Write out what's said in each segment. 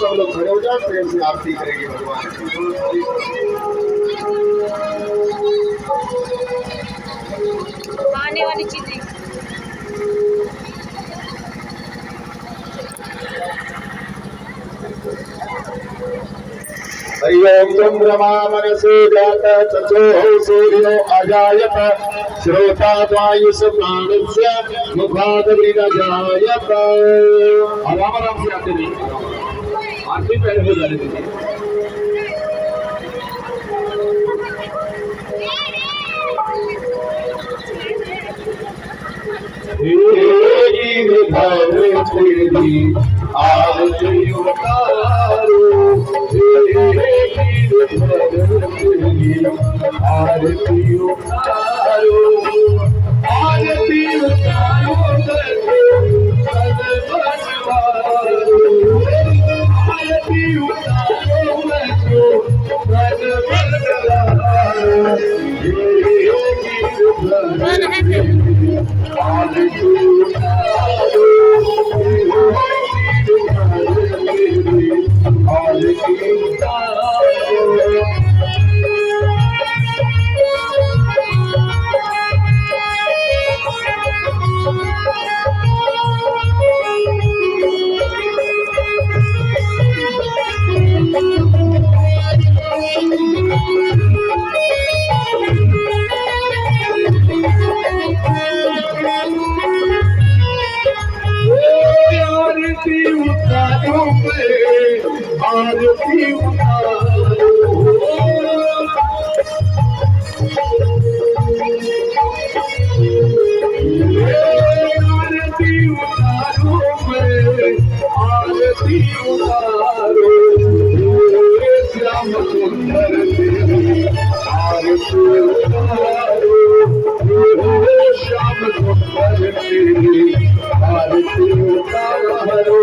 सब लोग खड़े हो जाए, प्रेम से आरती करेंगे भगवान की। आने वाली चीजें ओम चंद्रमा मनसो जात चक्षुः सूर्यो अजायत श्रोता वायुः प्राणस्य मुखात् विरजायत। आराम आराम से आते नहीं, आरती पहले हो जाने दीजिए। आरती उतारो, आरती उतारो, आरती उतारो, आरती श्याम सुंदर श्याम सुंदर आरती उतारो।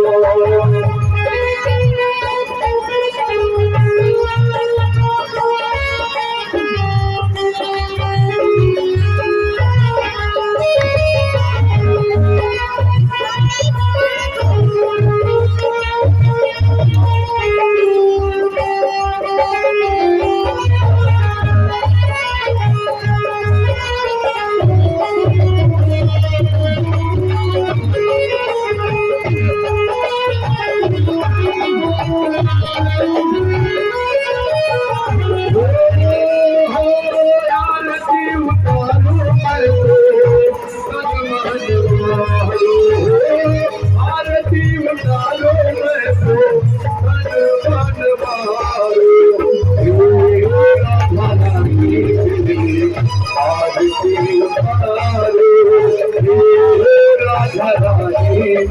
आरती उतारो मैं तो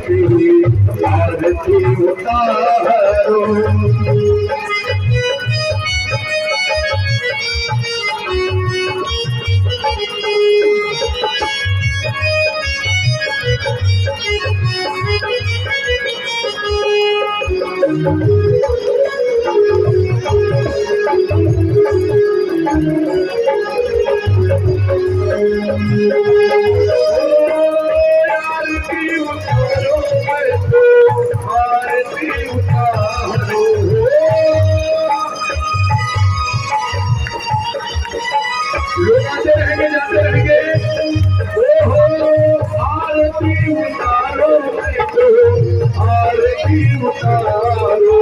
की आरती उतारो। लोग आते रहेंगे जाते रहेंगे। ओहो आरती उतारो आरती उतारो।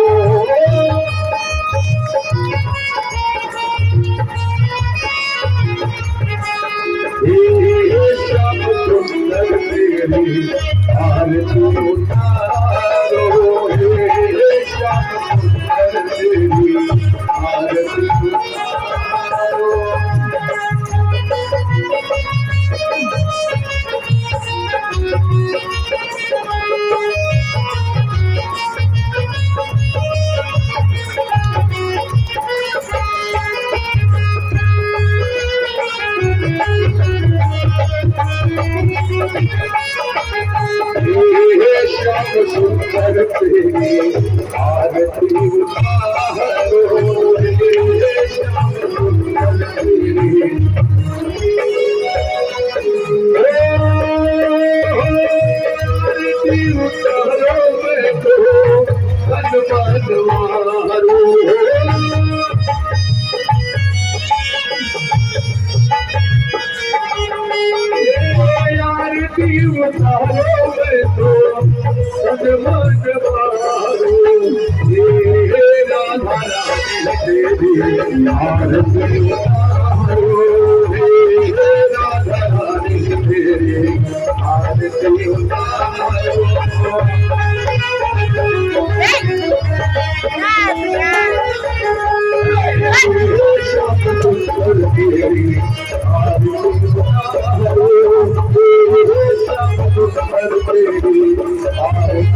श्याम सुंदर तेरी आरती उतारो। श्याम सुंदर तेरी आरती उतारो। श्याम सुंदर तेरी आरती उतारो। श्याम सुंदर तेरी आरती उतारो। मैं तो हनुमान मारो। आरती उतारो मैं तो हनुमान मारो। हे राधा रानी तेरी आरती उतारो। हे राधा रानी तेरी आरती उतारो। श्याम सुंदर तेरी आरती उतारो। श्याम सुंदर तेरी आरती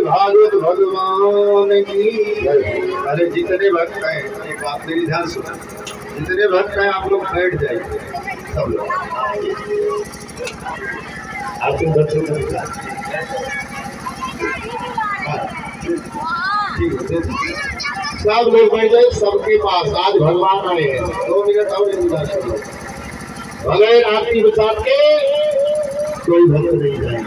भागवत भगवान की। अरे जितने भक्त हैं, एक बात मेरी ध्यान सुनो, जितने भक्त हैं आप लोग बैठ जाइए सब लोग। आपके बच्चों को सब लोग बैठ जाए, सबके पास आज भगवान आए हैं। 2 मिनट और इंतजार करो। भले आपकी बचा के कोई भक्त नहीं जाए।